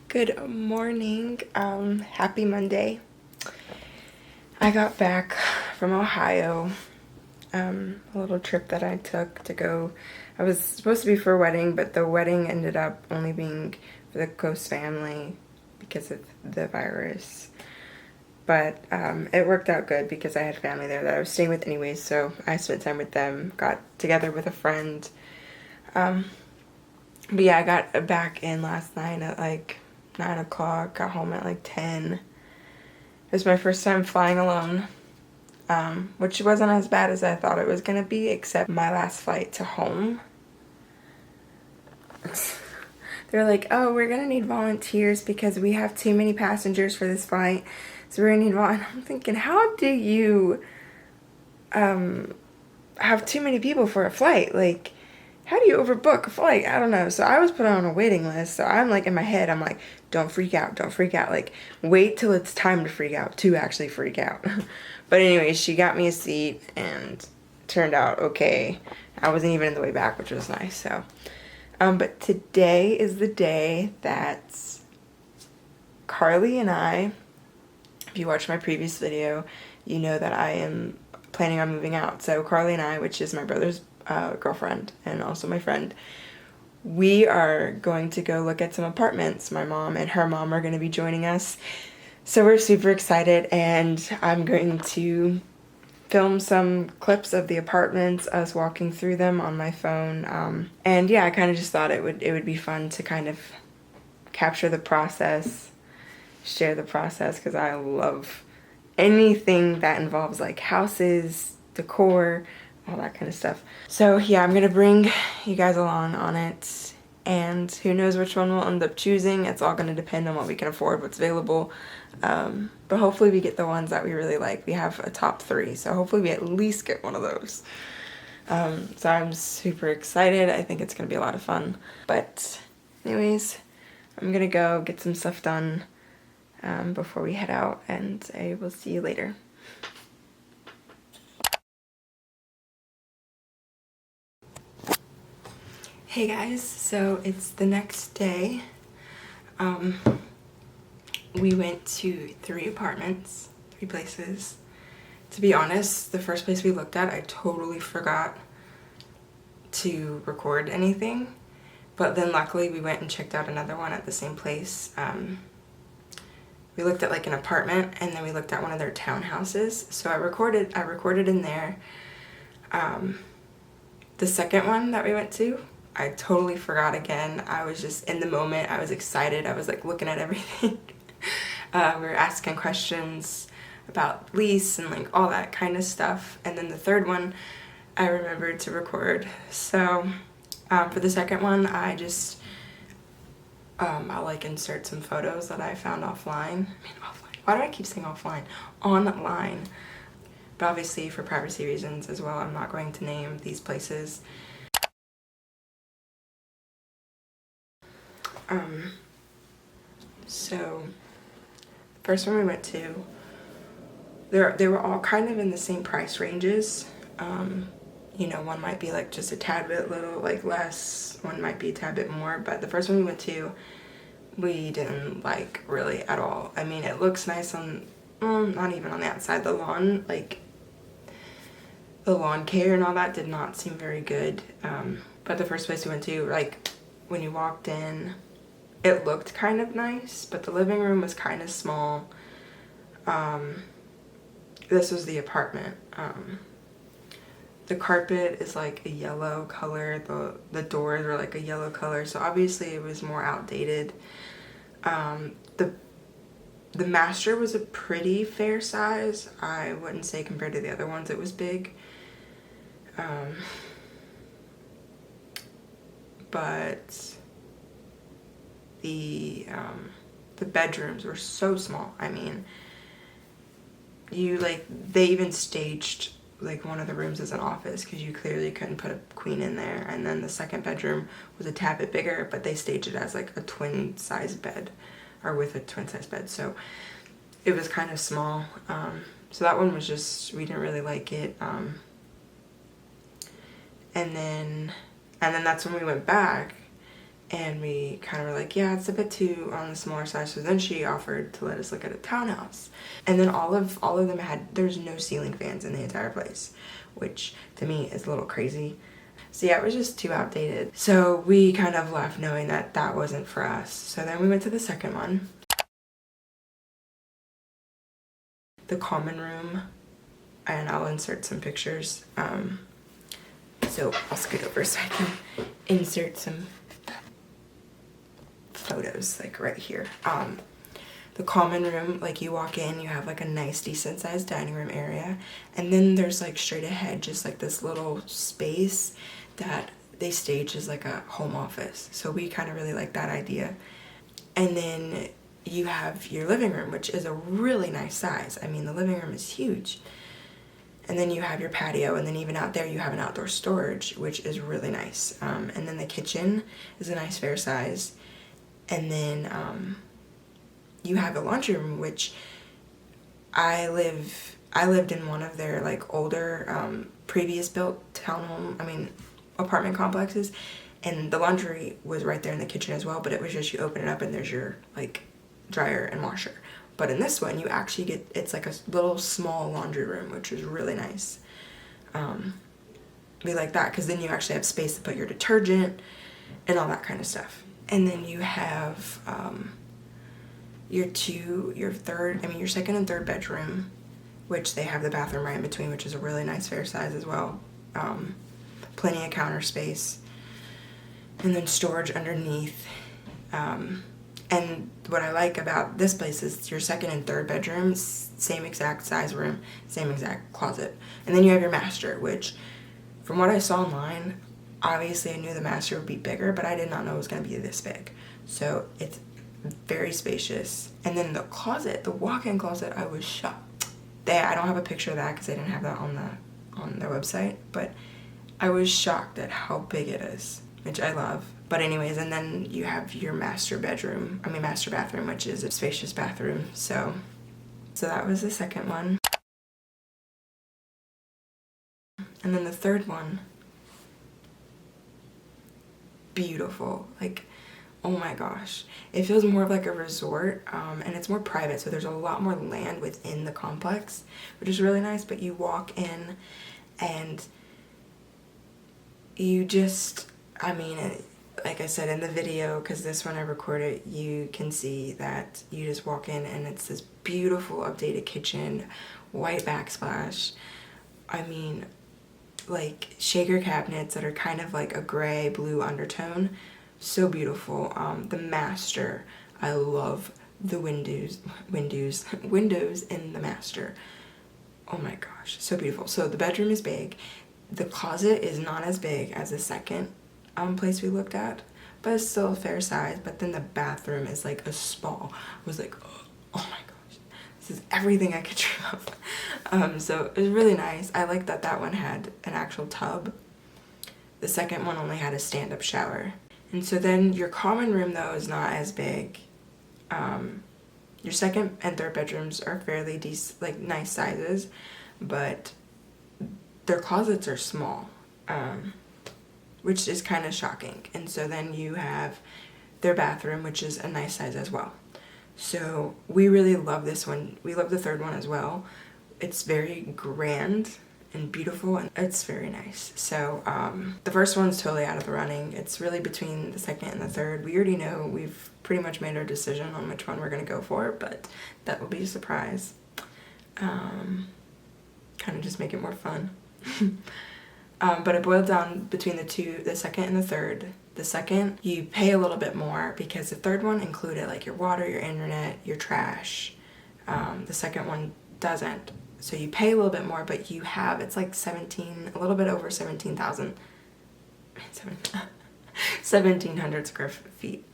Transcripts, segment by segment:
Good morning. Happy Monday. I got back from Ohio. A little trip that I took to go. I was supposed to be for a wedding, but the wedding ended up only being for the close family because of the virus. But it worked out good because I had family there that I was staying with anyways, so I spent time with them, got together with a friend. But yeah, I got back in last night at like 9 o'clock, got home at like 10. It was my first time flying alone, which wasn't as bad as I thought it was going to be, except my last flight to home. They're like, oh, we're going to need volunteers because we have too many passengers for this flight. So we're going to need volunteers. I'm thinking, how do you have too many people for a flight? Like, how do you overbook a flight? I don't know. So I was put on a waiting list. So I'm like in my head, I'm like, don't freak out, don't freak out. Like, wait till it's time to freak out, to actually freak out. But anyway, she got me a seat and turned out okay. I wasn't even in the way back, which was nice. So, but today is the day that Carly and I, if you watched my previous video, you know that I am planning on moving out. So Carly and I, which is my brother's girlfriend and also my friend, we are going to go look at some apartments. My mom and her mom are going to be joining us. So we're super excited, and I'm going to film some clips of the apartments, us walking through them on my phone. And yeah, I kind of just thought it would be fun to kind of capture the process, share the process, because I love anything that involves like houses, decor, all that kind of stuff. So yeah, I'm gonna bring you guys along on it, and who knows which one we'll end up choosing. It's all gonna depend on what we can afford, what's available. But hopefully we get the ones that we really like. We have a top 3, so hopefully we at least get one of those. So I'm super excited. I think it's gonna be a lot of fun. But anyways, I'm gonna go get some stuff done before we head out, and I will see you later. Hey guys, so it's the next day. We went to 3 apartments, 3 places. To be honest, the first place we looked at, I totally forgot to record anything. But then luckily we went and checked out another one at the same place. We looked at like an apartment, and then we looked at one of their townhouses. So I recorded in there. The second one that we went to, I totally forgot again. I was just in the moment. I was excited. I was like looking at everything. We were asking questions about lease and like all that kind of stuff. And then the third one, I remembered to record. So for the second one, I'll like insert some photos that I found offline. Offline. Why do I keep saying offline? Online. But obviously for privacy reasons as well, I'm not going to name these places. So the first one we went to, they were all kind of in the same price ranges. You know, one might be like just a tad bit little like less, one might be a tad bit more, but the first one we went to, we didn't like really at all. I mean, it looks nice on, not even on the outside, the lawn, like the lawn care and all that did not seem very good. But the first place we went to, like when you walked in, it looked kind of nice, but the living room was kind of small. This was the apartment. The carpet is like a yellow color. The doors were like a yellow color, so obviously it was more outdated. The master was a pretty fair size. I wouldn't say compared to the other ones it was big. But the bedrooms were so small. I mean, they even staged like one of the rooms as an office because you clearly couldn't put a queen in there. And then the second bedroom was a tad bit bigger, but they staged it as like a twin size bed, or with a twin size bed. So it was kind of small. So that one was just, we didn't really like it. And then that's when we went back And we kind of were like, yeah, it's a bit too on the smaller side. So then she offered to let us look at a townhouse. And then all of them had, there's no ceiling fans in the entire place, which to me is a little crazy. So yeah, it was just too outdated. So we kind of left knowing that that wasn't for us. So then we went to the second one. The common room, and I'll insert some pictures. So I'll scoot over so I can insert some photos, like right here. The common room, like you walk in, you have like a nice decent sized dining room area, and then there's like straight ahead just like this little space that they stage as like a home office. So we kind of really like that idea. And then you have your living room, which is a really nice size. I mean, the living room is huge. And then you have your patio, and then even out there you have an outdoor storage, which is really nice. And then the kitchen is a nice fair size. And then you have a laundry room, which I lived in one of their like older previous built apartment complexes, and the laundry was right there in the kitchen as well, but it was just you open it up and there's your like dryer and washer. But in this one you actually get, it's like a little small laundry room, which is really nice. We like that because then you actually have space to put your detergent and all that kind of stuff. And then you have your second and third bedroom, which they have the bathroom right in between, which is a really nice fair size as well. Plenty of counter space, and then storage underneath. And what I like about this place is your second and third bedrooms, same exact size room, same exact closet. And then you have your master, which from what I saw online, obviously I knew the master would be bigger, but I did not know it was going to be this big. So it's very spacious. And then the closet, the walk-in closet, I was shocked. I don't have a picture of that because I didn't have that on their website, but I was shocked at how big it is, which I love. But anyways, and then you have your master bathroom, which is a spacious bathroom. So that was the second one. And then the third one, beautiful. Like, oh my gosh. It feels more of like a resort, and it's more private, so there's a lot more land within the complex, which is really nice. But you walk in and you just, like I said in the video, because this one I recorded, you can see that you just walk in and it's this beautiful updated kitchen, white backsplash. Like shaker cabinets that are kind of like a gray blue undertone. So beautiful. The master, I love the windows in the master. Oh my gosh, so beautiful. So the bedroom is big. The closet is not as big as the second place we looked at, but it's still a fair size. But then the bathroom is like a spa. I was like, oh my gosh, this is everything I could dream of. So it was really nice. I like that one had an actual tub. The second one only had a stand-up shower. And so then your common room though is not as big. Your second and third bedrooms are fairly decent, like nice sizes, but their closets are small, which is kind of shocking. And so then you have their bathroom, which is a nice size as well. So we really love this one. We love the third one as well. It's very grand and beautiful, and it's very nice. So the first one's totally out of the running. It's really between the second and the third. We already know, we've pretty much made our decision on which one we're going to go for, but that will be a surprise. Kind of just make it more fun. But it boiled down between the second and the third. The second, you pay a little bit more because the third one included like your water, your internet, your trash. The second one doesn't. So you pay a little bit more, but you have, it's like a little bit over 1,700 square feet.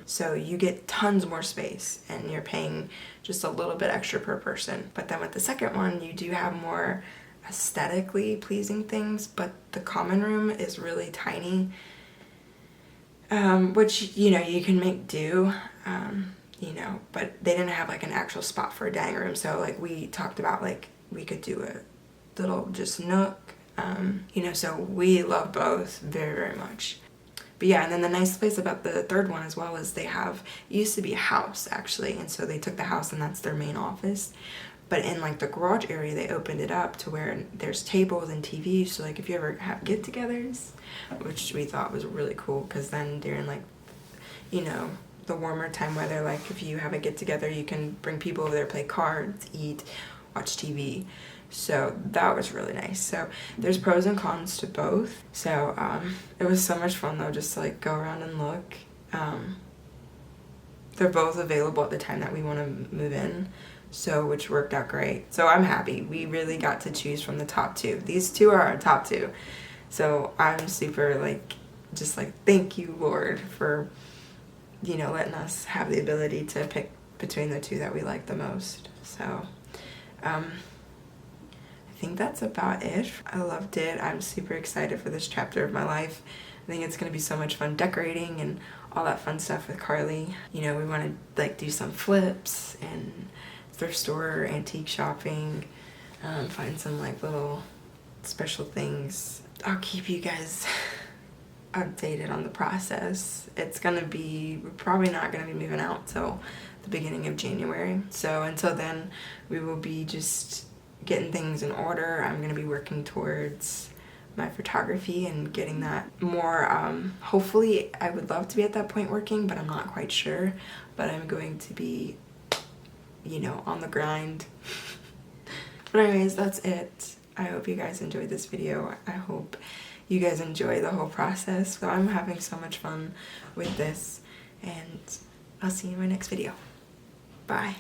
So you get tons more space and you're paying just a little bit extra per person. But then with the second one, you do have more aesthetically pleasing things, but the common room is really tiny, which, you can make do, but they didn't have like an actual spot for a dining room. So like we talked about, like we could do a little just nook, so we love both very, very much. But yeah, and then the nice place about the third one as well is they have, it used to be a house actually, and so they took the house and that's their main office. But in like the garage area, they opened it up to where there's tables and TVs. So like if you ever have get-togethers, which we thought was really cool, because then during like, you know, the warmer time weather, like if you have a get-together, you can bring people over there, play cards, eat, watch TV. So that was really nice. So there's pros and cons to both. So it was so much fun though, just to like go around and look. They're both available at the time that we want to move in, so which worked out great. So I'm happy. We really got to choose from the top two. These two are our top two. So I'm super like, just like, thank you, Lord, for, you know, letting us have the ability to pick between the two that we like the most. So I think that's about it. I loved it. I'm super excited for this chapter of my life. I think it's going to be so much fun decorating and all that fun stuff with Carly. You know, we want to like do some flips and thrift store, antique shopping, find some like little special things. I'll keep you guys updated on the process. It's gonna be, we're probably not gonna be moving out till the beginning of January. So until then, we will be just getting things in order. I'm gonna be working towards my photography and getting that more, hopefully I would love to be at that point working, but I'm not quite sure. But I'm going to be, you know, on the grind. But anyways, that's it. I hope you guys enjoyed this video. I hope you guys enjoy the whole process. So I'm having so much fun with this, and I'll see you in my next video. Bye.